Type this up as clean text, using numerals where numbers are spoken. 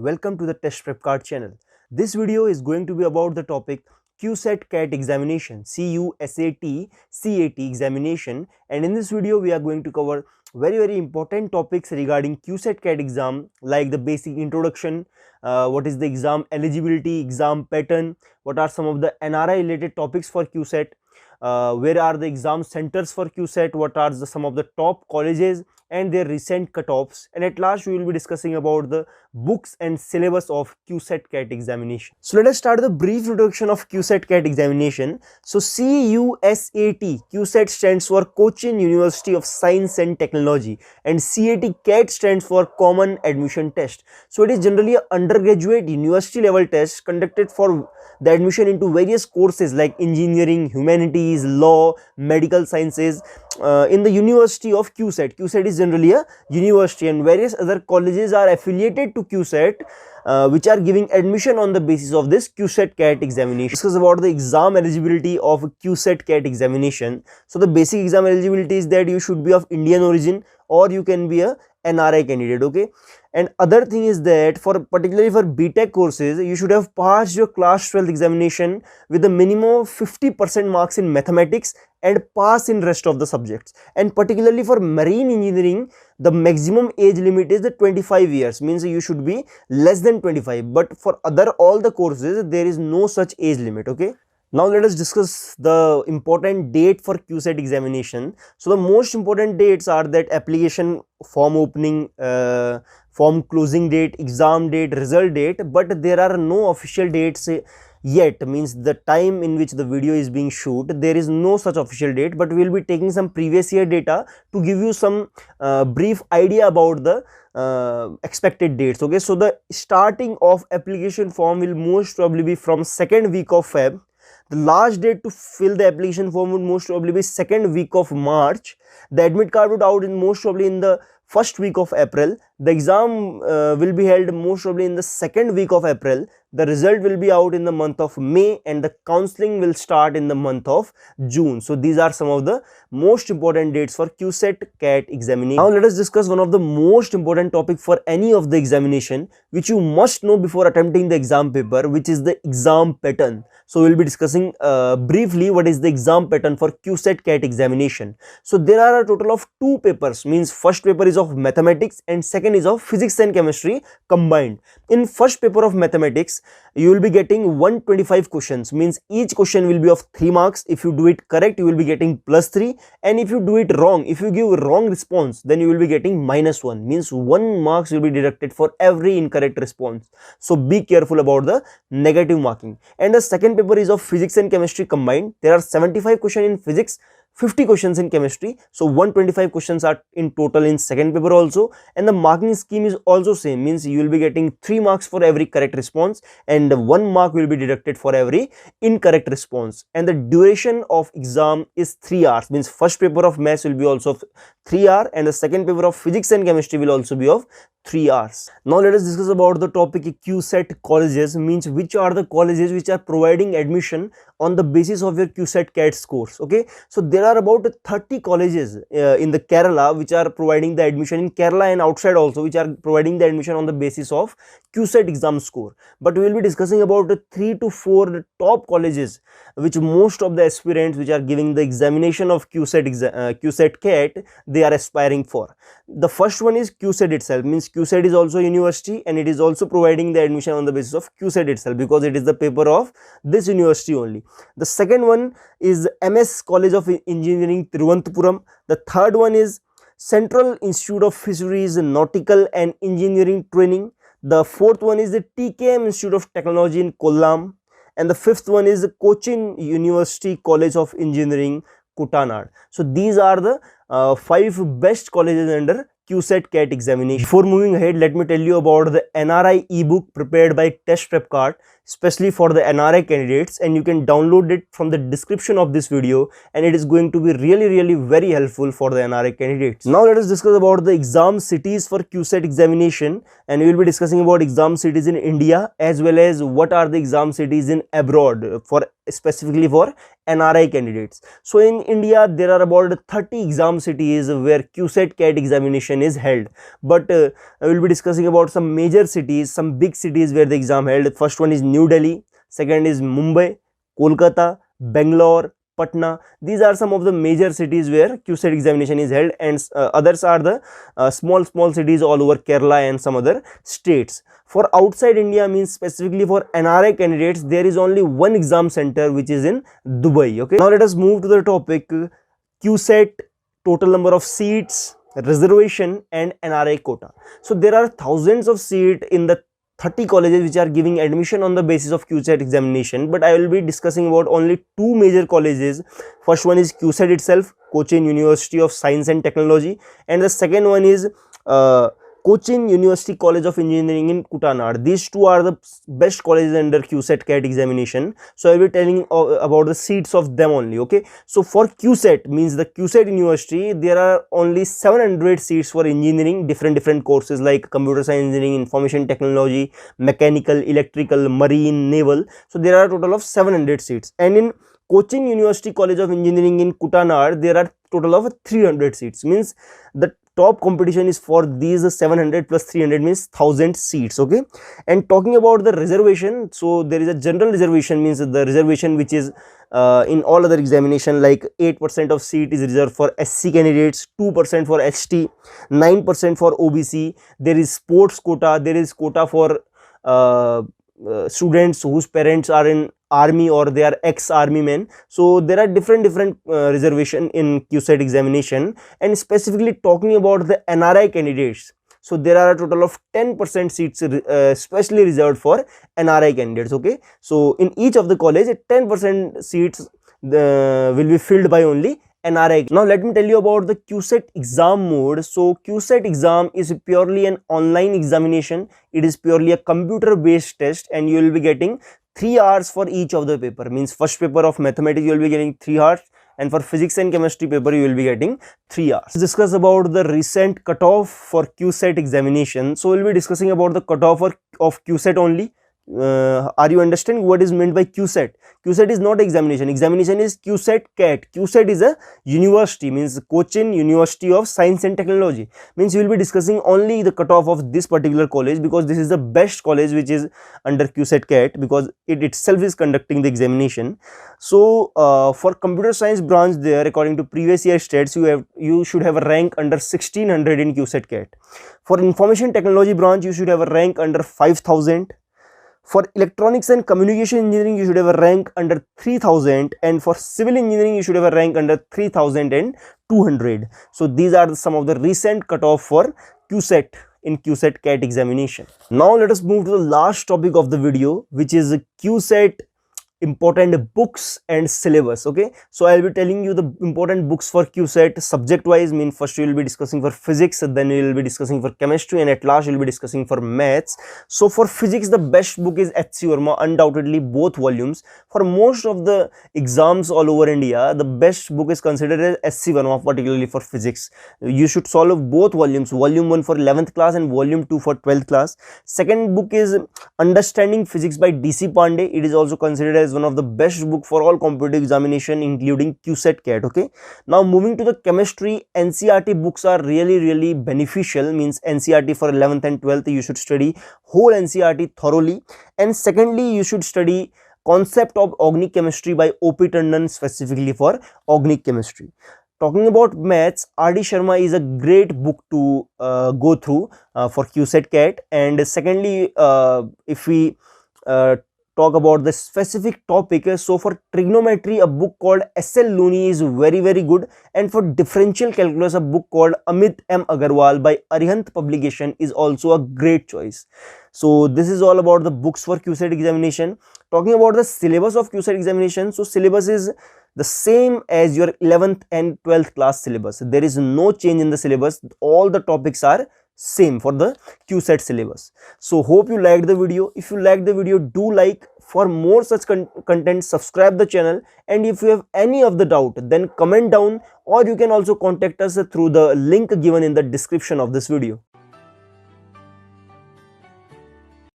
welcome to the Test Prep Card channel. This video is going to be about the topic CUSAT CAT examination, CUSAT CAT examination, and in this video we are going to cover very important topics regarding CUSAT CAT exam, like the basic introduction, what is the exam eligibility, exam pattern, what are some of the NRI related topics for CUSAT, where are the exam centers for CUSAT, what are some of the top colleges and their recent cutoffs, and at last we will be discussing about the books and syllabus of CUSAT CAT examination. So let us start the brief introduction of CUSAT CAT examination. So CUSAT stands for Cochin University of Science and Technology, and CAT stands for Common Admission Test. So it is generally an undergraduate university level test conducted for the admission into various courses like engineering, humanities, law, medical sciences in the University of CUSAT. CUSAT is generally a university, and various other colleges are affiliated to CUSAT, which are giving admission on the basis of this CUSAT CAT examination. Discuss about the exam eligibility of CUSAT CAT examination. So the basic exam eligibility is that you should be of Indian origin or you can be a NRI candidate, okay. And other thing is that particularly for BTech courses, you should have passed your class 12th examination with a minimum of 50% marks in mathematics and pass in rest of the subjects. And particularly for marine engineering, the maximum age limit is the 25 years, means you should be less than 25, but for all the courses there is no such age limit, okay. Now let us discuss the important date for CUSAT examination. So the most important dates are that application form opening, form closing date, exam date, result date, but there are no official dates yet, means the time in which the video is being shoot, there is no such official date, but we will be taking some previous year data to give you some brief idea about the expected dates, okay. So the starting of application form will most probably be from second week of Feb. The last date to fill the application form would most probably be second week of March. The admit card would out in most probably in the first week of April. The exam will be held most probably in the second week of April. The result will be out in the month of May, and the counseling will start in the month of June. So these are some of the most important dates for CUSAT CAT examination. Now let us discuss one of the most important topic for any of the examination, which you must know before attempting the exam paper, which is the exam pattern. So we will be discussing briefly what is the exam pattern for CUSAT CAT examination. So there are a total of two papers, means first paper is of mathematics and second is of physics and chemistry combined. In first paper of mathematics, you will be getting 125 questions, means each question will be of 3 marks. If you do it correct, you will be getting +3, and if you do it wrong, if you give wrong response, then you will be getting -1, means 1 marks will be deducted for every incorrect response. So be careful about the negative marking. And the second paper is of physics and chemistry combined. There are 75 questions in physics, 50 questions in chemistry, so 125 questions are in total in second paper also. And the marking scheme is also same, means you will be getting 3 marks for every correct response and 1 mark will be deducted for every incorrect response. And the duration of exam is 3 hours, means first paper of maths will be also of 3 hours and the second paper of physics and chemistry will also be of 3 hours. Now let us discuss about the topic CUSAT colleges, means which are the colleges which are providing admission on the basis of your CUSAT CAT scores, okay. So there are about 30 colleges in the Kerala which are providing the admission, in Kerala and outside also, which are providing the admission on the basis of CUSAT exam score. But we will be discussing about 3 to 4 top colleges which most of the aspirants which are giving the examination of CUSAT CAT, they are aspiring for. The first one is CUSAT itself, means CUSAT is also a university and it is also providing the admission on the basis of CUSAT itself, because it is the paper of this university only. The second one is MS College of Engineering, Thiruvananthapuram. The third one is Central Institute of Fisheries, Nautical and Engineering Training. The fourth one is the TKM Institute of Technology in Kollam, and the fifth one is the Cochin University College of Engineering, Kutanad. So these are the 5 best colleges under CUSAT CAT examination. Before moving ahead, let me tell you about the NRI ebook prepared by Test Prep Card, especially for the NRI candidates, and you can download it from the description of this video, and it is going to be really very helpful for the NRI candidates. Now let us discuss about the exam cities for CUSAT examination, and we will be discussing about exam cities in India as well as what are the exam cities in abroad for specifically for NRI candidates. So in India, there are about 30 exam cities where QCET CAT examination is held. But I will be discussing about some major cities, some big cities where the exam held. First one is New Delhi, second is Mumbai, Kolkata, Bangalore, Patna. These are some of the major cities where QCET examination is held, and others are the small cities all over Kerala and some other states. For outside India, means specifically for NRI candidates, there is only one exam center which is in Dubai. Okay, now let us move to the topic QCET, total number of seats, reservation and NRI quota. So there are thousands of seats in the 30 colleges which are giving admission on the basis of QCET examination, but I will be discussing about only two major colleges. First one is QCET itself, Cochin University of Science and Technology, and the second one is Cochin University College of Engineering in Kutanad. These two are the best colleges under QCET CAT examination. So I will be telling about the seats of them only. Okay, so for QCET, means the QCET University, there are only 700 seats for engineering, different courses like computer science engineering, information technology, mechanical, electrical, marine, naval. So there are a total of 700 seats. And in Cochin University College of Engineering in Kutanad, there are total of 300 seats. Means the top competition is for these 700 plus 300 means 1000 seats. Okay, and talking about the reservation, so there is a general reservation, means the reservation which is in all other examination, like 8% of seat is reserved for SC candidates, 2% for ST, 9% for OBC. There is sports quota, there is quota for students whose parents are in army or they are ex-army men. So there are different reservation in QCET examination. And specifically talking about the NRI candidates, so there are a total of 10% seats specially reserved for NRI candidates. Okay, so in each of the college 10% seats will be filled by only NRI. Now let me tell you about the QCET exam mode. So QCET exam is purely an online examination. It is purely a computer based test, and you will be getting 3 hours for each of the paper. Means first paper of mathematics you will be getting 3 hours, and for physics and chemistry paper you will be getting 3 hours. Let's discuss about the recent cutoff for QCET examination. So we'll be discussing about the cutoff of QCET only. Are you understanding what is meant by QCET? QCET is not examination. Examination is QCET CAT. QCET is a university, means Cochin University of Science and Technology. Means we will be discussing only the cutoff of this particular college, because this is the best college which is under QCET CAT, because it itself is conducting the examination. So for computer science branch, there according to previous year stats, you should have a rank under 1600 in QCET CAT. For information technology branch, you should have a rank under 5000. For electronics and communication engineering, you should have a rank under 3000, and for civil engineering, you should have a rank under 3200. So these are some of the recent cutoff for QCET in QCET CAT examination. Now let us move to the last topic of the video, which is QCET important books and syllabus. Okay, so I will be telling you the important books for QCET subject wise. Mean first you will be discussing for physics, then you will be discussing for chemistry, and at last you will be discussing for maths. So for physics, the best book is H.C. Verma, undoubtedly both volumes. For most of the exams all over India, the best book is considered as H.C. Verma, particularly for physics. You should solve both volumes, volume 1 for 11th class and volume 2 for 12th class. Second book is Understanding Physics by D.C. Pandey. It is also considered as one of the best book for all competitive examination, including QCET CAT. Okay, now moving to the chemistry, NCERT books are really beneficial. Means NCERT for 11th and 12th, you should study whole NCERT thoroughly. And secondly, you should study Concept of Organic Chemistry by O.P. Tandon, specifically for organic chemistry. Talking about maths, R.D. Sharma is a great book to go through for QCET CAT. And secondly, if we talk about the specific topic, so for trigonometry, a book called S.L. Looney is very good, and for differential calculus, a book called Amit M. Agarwal by Arihant Publication is also a great choice. So this is all about the books for QCET examination. Talking about the syllabus of QCET examination, so syllabus is the same as your 11th and 12th class syllabus. There is no change in the syllabus. All the topics are same for the QCET syllabus. So hope you liked the video. If you liked the video, do like. For more such content, subscribe the channel, and if you have any of the doubt, then comment down, or you can also contact us through the link given in the description of this video.